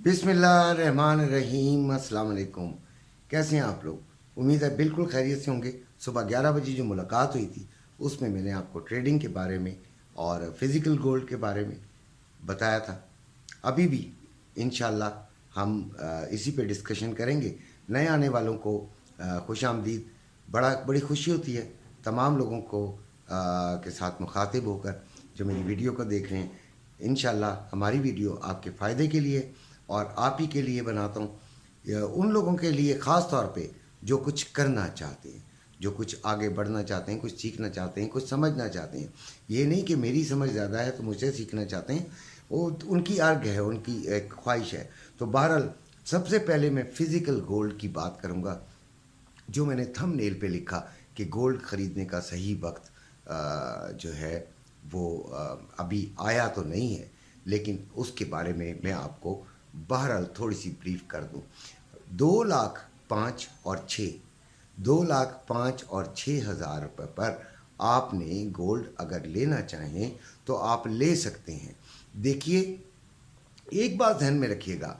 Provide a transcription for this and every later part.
बिस्मिल्लाहिर्रहमानिर्रहीम। अस्सलाम वालेकुम। कैसे हैं आप लोग? उम्मीद है बिल्कुल खैरियत से होंगे। सुबह 11 बजे जो मुलाकात हुई थी उसमें मैंने आपको ट्रेडिंग के बारे में और फिज़िकल गोल्ड के बारे में बताया था। अभी भी इंशाल्लाह हम इसी पे डिस्कशन करेंगे। नए आने वालों को खुश आमदीद। बड़ी खुशी होती है तमाम लोगों को के साथ मुखातिब होकर जो मेरी वीडियो को देख रहे हैं। इंशाल्लाह हमारी वीडियो आपके फ़ायदे के लिए और आप ही के लिए बनाता हूँ। उन लोगों के लिए ख़ास तौर पे जो कुछ करना चाहते हैं, जो कुछ आगे बढ़ना चाहते हैं, कुछ सीखना चाहते हैं, कुछ समझना चाहते हैं। ये नहीं कि मेरी समझ ज़्यादा है तो मुझसे सीखना चाहते हैं, वो उनकी अर्ग है, उनकी एक ख्वाहिश है। तो बहरहाल सबसे पहले मैं फ़िज़िकल गोल्ड की बात करूँगा। जो मैंने थंबनेल पे लिखा कि गोल्ड ख़रीदने का सही वक्त जो है वो अभी आया तो नहीं है, लेकिन उसके बारे में मैं आपको बहरहाल थोड़ी सी ब्रीफ कर दूं। 2,05,000 और 6, 2,05,000 और 6,000 रुपये पर आपने गोल्ड अगर लेना चाहें तो आप ले सकते हैं। देखिए, एक बात ध्यान में रखिएगा,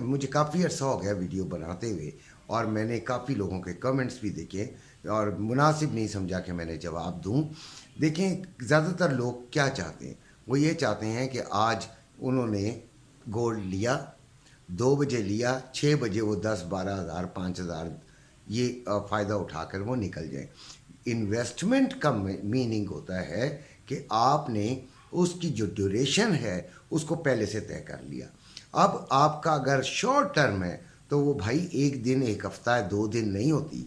मुझे काफ़ी अर्सा हो गया वीडियो बनाते हुए और मैंने काफ़ी लोगों के कमेंट्स भी देखे और मुनासिब नहीं समझा कि मैंने जवाब दूं। देखें, ज़्यादातर लोग क्या चाहते हैं, वो ये चाहते हैं कि आज उन्होंने गोल्ड लिया, 2 बजे लिया, 6 बजे वो 10-12 हज़ार 5,000 ये फ़ायदा उठाकर वो निकल जाए। इन्वेस्टमेंट का मीनिंग होता है कि आपने उसकी जो ड्यूरेशन है उसको पहले से तय कर लिया। अब आपका अगर शॉर्ट टर्म है तो वो भाई 1 दिन, 1 हफ्ता, 2 दिन नहीं होती।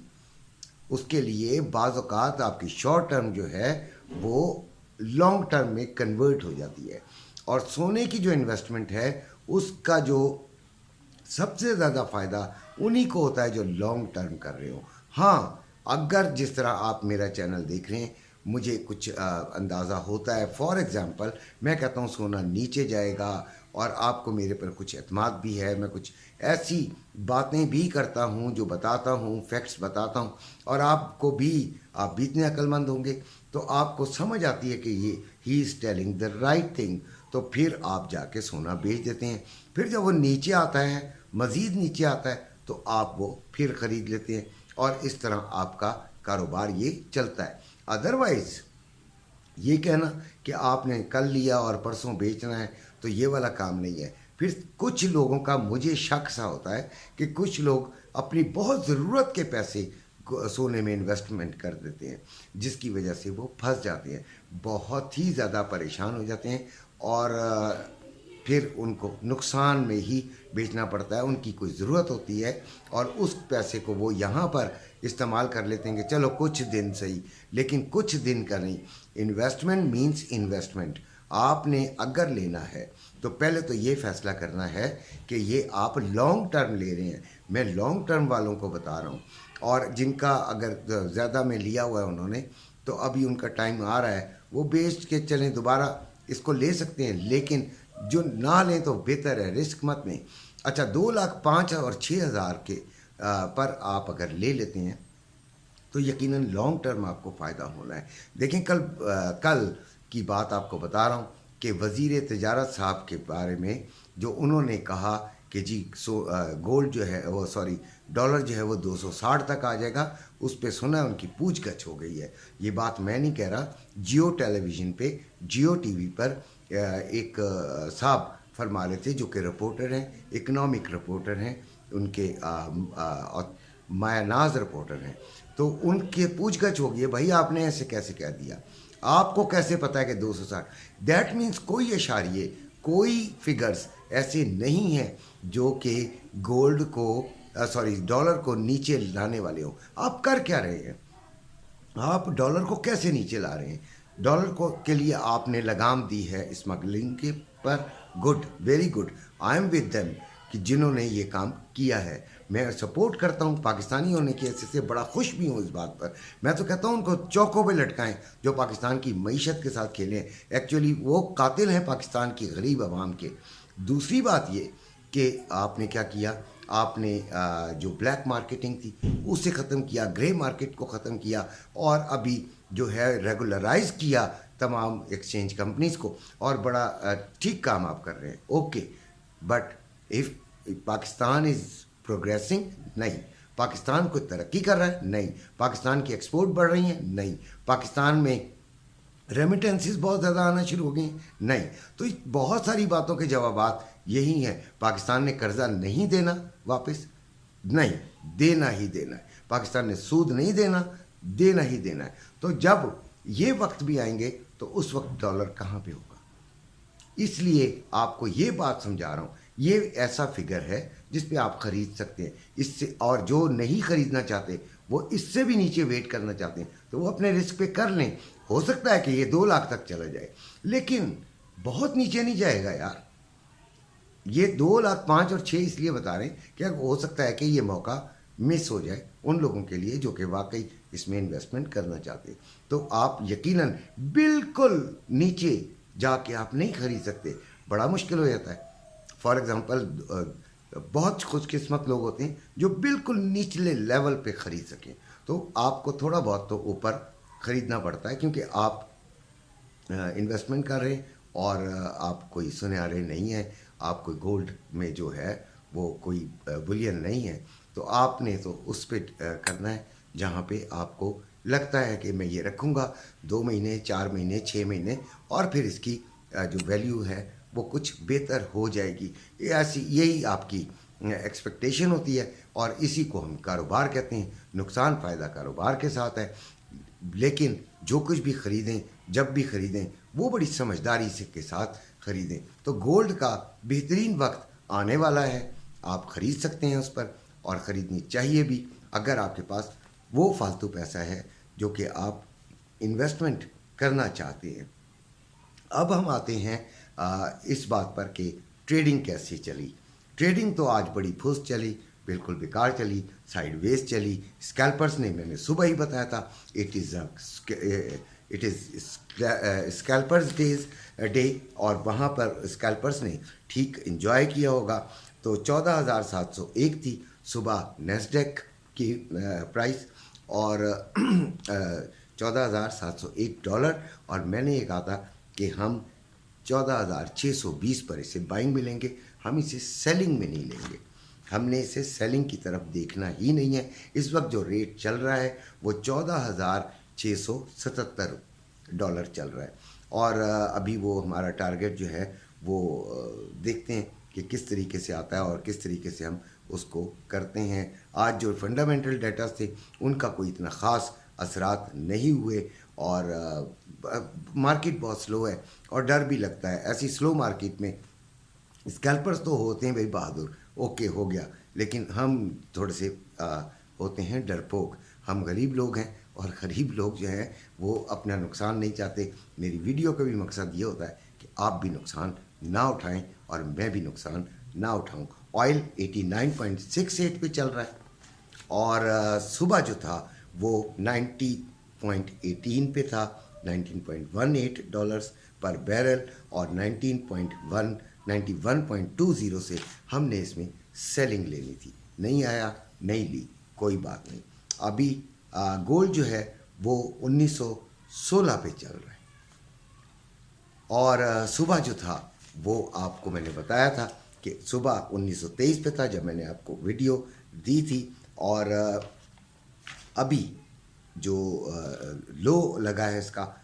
उसके लिए बाज़ औक़ात आपकी शॉर्ट टर्म जो है वो लॉन्ग टर्म में कन्वर्ट हो जाती है। और सोने की जो इन्वेस्टमेंट है उसका जो सबसे ज़्यादा फ़ायदा उन्हीं को होता है जो लॉन्ग टर्म कर रहे हो। हाँ, अगर जिस तरह आप मेरा चैनल देख रहे हैं, मुझे कुछ अंदाज़ा होता है। फॉर एग्ज़ाम्पल मैं कहता हूँ सोना नीचे जाएगा और आपको मेरे पर कुछ एतमाद भी है, मैं कुछ ऐसी बातें भी करता हूँ जो बताता हूँ, फैक्ट्स बताता हूँ, और आप भी इतने अक्लमंद होंगे तो आपको समझ आती है कि ये he is telling the right thing. तो फिर आप जाके सोना बेच देते हैं। फिर जब वो नीचे आता है, मज़ीद नीचे आता है, तो आप वो फिर ख़रीद लेते हैं और इस तरह आपका कारोबार ये चलता है। अदरवाइज़ ये कहना कि आपने कल लिया और परसों बेचना है तो ये वाला काम नहीं है। फिर कुछ लोगों का मुझे शक सा होता है कि कुछ लोग अपनी बहुत ज़रूरत के पैसे सोने में इन्वेस्टमेंट कर देते हैं, जिसकी वजह से वो फंस जाते हैं, बहुत ही ज़्यादा परेशान हो जाते हैं और फिर उनको नुकसान में ही बेचना पड़ता है। उनकी कोई ज़रूरत होती है और उस पैसे को वो यहाँ पर इस्तेमाल कर लेते हैं कि चलो कुछ दिन सही, लेकिन कुछ दिन का नहीं। Investment means investment. आपने अगर लेना है तो पहले तो ये फ़ैसला करना है कि ये आप लॉन्ग टर्म ले रहे हैं। मैं लॉन्ग टर्म वालों को बता रहा हूँ, और जिनका अगर ज़्यादा में लिया हुआ है उन्होंने, तो अभी उनका टाइम आ रहा है, वो बेच के चलें, दोबारा इसको ले सकते हैं, लेकिन जो ना लें तो बेहतर है, रिस्क मत लें। अच्छा, 2,05,000 और 6,000 के पर आप अगर ले लेते हैं तो यकीनन लॉन्ग टर्म आपको फ़ायदा होना है। देखें, कल की बात आपको बता रहा हूँ कि वज़ीर तिजारत साहब के बारे में जो उन्होंने कहा कि जी गोल्ड जो है वो डॉलर जो है वो 260 तक आ जाएगा, उस पे सुना उनकी पूछगछ हो गई है। ये बात मैं नहीं कह रहा, जियो टेलीविज़न पे, जियो टीवी पर एक साहब फरमा रहे थे जो कि रिपोर्टर हैं, इकनॉमिक रिपोर्टर हैं, उनके मायानाज रिपोर्टर हैं। तो उनके पूछगछ हो गई है, भाई आपने ऐसे कैसे कह दिया, आपको कैसे पता है कि 260? दैट मीन्स कोई इशारे, कोई फिगर्स ऐसे नहीं हैं जो कि गोल्ड को डॉलर को नीचे लाने वाले हो। आप कर क्या रहे हैं? आप डॉलर को कैसे नीचे ला रहे हैं? डॉलर को के लिए आपने लगाम दी है स्मगलिंग के पर। Good, very good, I am with them कि जिन्होंने ये काम किया है। मैं सपोर्ट करता हूँ पाकिस्तानी होने की हैसियत से, बड़ा खुश भी हूँ इस बात पर। मैं तो कहता हूँ उनको चौकों पे लटकाएं जो पाकिस्तान की मईशत के साथ खेलें। एक्चुअली वो कातिल हैं पाकिस्तान की गरीब आवाम के। दूसरी बात ये कि आपने क्या किया, आपने जो ब्लैक मार्केटिंग थी उसे ख़त्म किया, ग्रे मार्केट को ख़त्म किया, और अभी जो है रेगुलराइज किया तमाम एक्सचेंज कंपनीज़ को, और बड़ा ठीक काम आप कर रहे हैं। Okay, but if Pakistan is progressing, नहीं। पाकिस्तान कोई तरक्की कर रहा है, नहीं। पाकिस्तान की एक्सपोर्ट बढ़ रही है, नहीं। पाकिस्तान में रेमिटेंसेस बहुत ज़्यादा आना शुरू हो गए हैं, नहीं। तो बहुत सारी बातों के जवाबात यही हैं। पाकिस्तान ने कर्जा नहीं देना वापस, नहीं, देना ही देना है। पाकिस्तान ने सूद नहीं देना, देना ही देना है। तो जब ये वक्त भी आएंगे तो उस वक्त डॉलर कहाँ पे होगा। इसलिए आपको ये बात समझा रहा हूँ, ये ऐसा फिगर है जिस पे आप ख़रीद सकते हैं इससे, और जो नहीं ख़रीदना चाहते वो इससे भी नीचे वेट करना चाहते हैं तो वो अपने रिस्क पे कर लें। हो सकता है कि ये 2 लाख तक चला जाए, लेकिन बहुत नीचे नहीं जाएगा यार। ये 2 लाख 5 और 6 इसलिए बता रहे हैं कि हो सकता है कि ये मौका मिस हो जाए उन लोगों के लिए जो कि वाकई इसमें इन्वेस्टमेंट करना चाहते हैं। तो आप यकीनन बिल्कुल नीचे जाके आप नहीं खरीद सकते, बड़ा मुश्किल हो जाता है। फॉर एग्ज़ाम्पल बहुत खुशकिस्मत लोग होते हैं जो बिल्कुल निचले लेवल पे ख़रीद सकें, तो आपको थोड़ा बहुत तो ऊपर ख़रीदना पड़ता है क्योंकि आप इन्वेस्टमेंट कर रहे हैं और आप कोई सुनहरे नहीं हैं, आप कोई गोल्ड में जो है वो कोई बुलियन नहीं है। तो आपने तो उस पर करना है जहाँ पे आपको लगता है कि मैं ये रखूँगा 2 महीने, 4 महीने, 6 महीने और फिर इसकी जो वैल्यू है वो कुछ बेहतर हो जाएगी। ऐसी यही आपकी एक्सपेक्टेशन होती है और इसी को हम कारोबार कहते हैं। नुकसान फ़ायदा कारोबार के साथ है, लेकिन जो कुछ भी ख़रीदें, जब भी ख़रीदें, वो बड़ी समझदारी से के साथ ख़रीदें। तो गोल्ड का बेहतरीन वक्त आने वाला है, आप ख़रीद सकते हैं उस पर, और ख़रीदनी चाहिए भी अगर आपके पास वो फालतू पैसा है जो कि आप इन्वेस्टमेंट करना चाहते हैं। अब हम आते हैं इस बात पर कि ट्रेडिंग कैसे चली। ट्रेडिंग तो आज बड़ी फुस चली, बिल्कुल बेकार चली, साइडवेज चली। स्कैल्पर्स ने, मैंने सुबह ही बताया था, इट इज़ स्कैल्पर्स डे, और वहाँ पर स्कैल्पर्स ने ठीक इंजॉय किया होगा। तो 14,701 थी सुबह नेस्डेक की प्राइस, और $14,701, और मैंने ये कहा था कि हम 14,620 पर इसे बाइंग में लेंगे, हम इसे सेलिंग में नहीं लेंगे। हमने इसे सेलिंग की तरफ देखना ही नहीं है। इस वक्त जो रेट चल रहा है वो $14,677 चल रहा है, और अभी वो हमारा टारगेट जो है वो देखते हैं कि किस तरीके से आता है और किस तरीके से हम उसको करते हैं। आज जो फंडामेंटल डाटा थे उनका कोई इतना ख़ास असरात नहीं हुए, और मार्केट बहुत स्लो है और डर भी लगता है। ऐसी स्लो मार्केट में स्कैल्पर्स तो होते हैं भाई बहादुर, ओके हो गया, लेकिन हम थोड़े से होते हैं डरपोक। हम गरीब लोग हैं और गरीब लोग जो हैं वो अपना नुकसान नहीं चाहते। मेरी वीडियो का भी मकसद ये होता है कि आप भी नुकसान ना उठाएं और मैं भी नुकसान ना उठाऊं। ऑयल 89.68 पे चल रहा है, और सुबह जो था वो 90.18 पे था, $19.18 पर बैरल, और 91.20 से हमने इसमें सेलिंग लेनी थी। नहीं आया, नहीं ली, कोई बात नहीं। अभी गोल्ड जो है वो 1916 पे चल रहा है, और सुबह जो था वो आपको मैंने बताया था कि सुबह 1923 पे था जब मैंने आपको वीडियो दी थी, और अभी जो लो लगा है इसका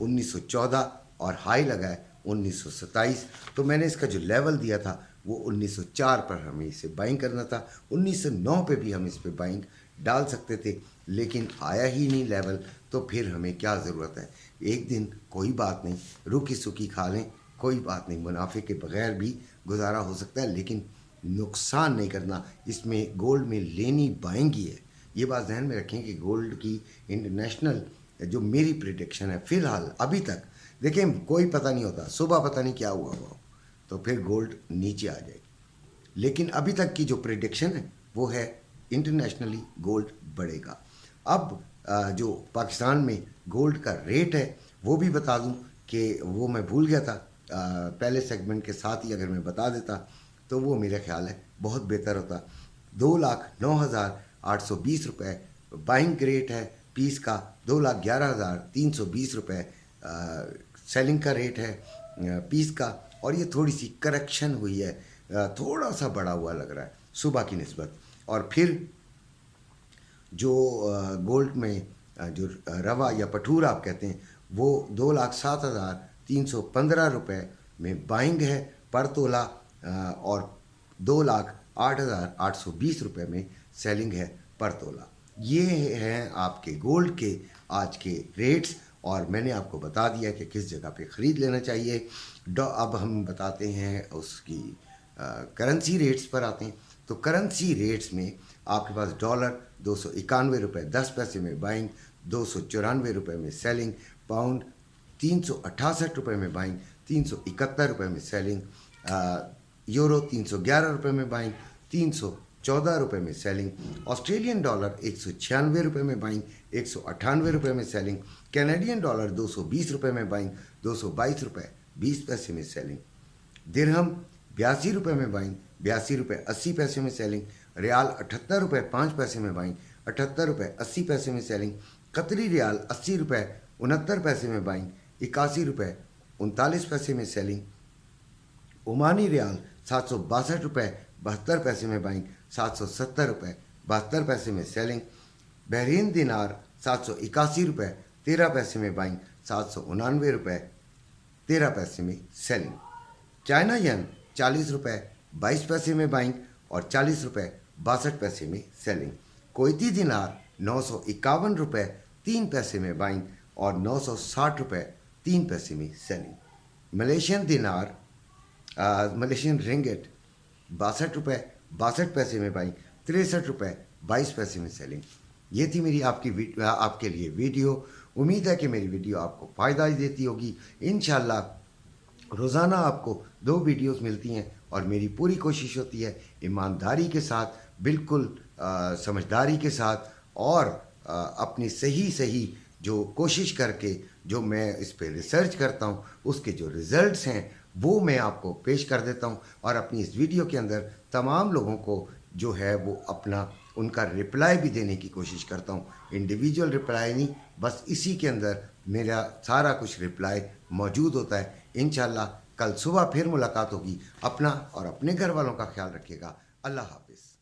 1914 और हाई लगा है 1927। तो मैंने इसका जो लेवल दिया था वो 1904 पर हमें इसे बाइंग करना था। 1909 पे भी हम इस पे बाइंग डाल सकते थे, लेकिन आया ही नहीं लेवल, तो फिर हमें क्या ज़रूरत है। एक दिन कोई बात नहीं, रूखी सूखी खा लें, कोई बात नहीं, मुनाफे के बगैर भी गुजारा हो सकता है, लेकिन नुकसान नहीं करना। इसमें गोल्ड में लेनी बाइंग ही है, ये बात ध्यान में रखें कि गोल्ड की इंटरनेशनल जो मेरी प्रिडिक्शन है फ़िलहाल अभी तक, देखें कोई पता नहीं होता, सुबह पता नहीं क्या हुआ तो फिर गोल्ड नीचे आ जाएगी, लेकिन अभी तक की जो प्रिडिक्शन है वो है इंटरनेशनली गोल्ड बढ़ेगा। अब जो पाकिस्तान में गोल्ड का रेट है वो भी बता दूं कि वो मैं भूल गया था, पहले सेगमेंट के साथ ही अगर मैं बता देता तो वो मेरा ख्याल है बहुत बेहतर होता। 2,09,820 रुपये बाइंग रेट है पीस का, 2,11,320 रुपये सेलिंग का रेट है पीस का, और ये थोड़ी सी करेक्शन हुई है थोड़ा सा बढ़ा हुआ लग रहा है सुबह की निस्बत। और फिर जो गोल्ड में जो रवा या पठूर आप कहते हैं वो 2,07,315 रुपये में बाइंग है पर तोला, और 2,08,820 रुपये में सेलिंग है पर तोला। ये हैं आपके गोल्ड के आज के रेट्स, और मैंने आपको बता दिया कि किस जगह पे ख़रीद लेना चाहिए। अब हम बताते हैं उसकी करेंसी रेट्स पर आते हैं। तो करेंसी रेट्स में आपके पास डॉलर 291 रुपये 10 पैसे में बाइंग, 294 रुपये में सेलिंग, पाउंड 368 रुपये में बाइंग, 371 रुपये में सेलिंग, यूरो 311 रुपये में बाइंग, 314 रुपये में सेलिंग, ऑस्ट्रेलियन डॉलर 196 रुपये में बाइंग, 198 रुपये में सेलिंग, कैनेडियन डॉलर 220 रुपये में बाइंग, 222 रुपये 20 पैसे में सेलिंग, दिरहम 82 रुपये में बाइंग, 82 रुपये 80 पैसे में सेलिंग, रियाल 78 रुपये 5 पैसे में बाइंग, 78 रुपये 80 पैसे में सेलिंग, कतरी रियाल 80 रुपये 69 पैसे में बाइंग, 81 रुपये 39 पैसे में सेलिंग, ओमानी रियाल 762 रुपये 72 पैसे में बाइंग, 770 रुपये 72 पैसे में सेलिंग, बहरीन दिनार 781 रुपये 13 पैसे में बाइंग, 799 रुपये 13 पैसे में सेलिंग, चाइना यन 40 रुपये 22 पैसे में बाइंग और 40 रुपये 62 पैसे में सेलिंग, कोयती दिनार 951 रुपये 3 पैसे में बाइंग और 960 रुपये 3 पैसे में सेलिंग, मलेशियन दिनार मलेशियन रिंगिट 62 रुपये 62 पैसे में बाइंग, 63 रुपये 22 पैसे में सेलिंग। ये थी मेरी आपके लिए वीडियो। उम्मीद है कि मेरी वीडियो आपको फ़ायदा ही देती होगी। इंशाल्लाह रोज़ाना आपको 2 वीडियोस मिलती हैं और मेरी पूरी कोशिश होती है ईमानदारी के साथ, बिल्कुल समझदारी के साथ और अपनी सही जो कोशिश करके जो मैं इस पे रिसर्च करता हूँ उसके जो रिज़ल्ट्स हैं वो मैं आपको पेश कर देता हूँ। और अपनी इस वीडियो के अंदर तमाम लोगों को जो है वो अपना उनका रिप्लाई भी देने की कोशिश करता हूँ। इंडिविजुअल रिप्लाई नहीं, बस इसी के अंदर मेरा सारा कुछ रिप्लाई मौजूद होता है। इंशाल्लाह कल सुबह फिर मुलाकात होगी। अपना और अपने घर वालों का ख्याल रखिएगा। अल्लाह हाफिज़।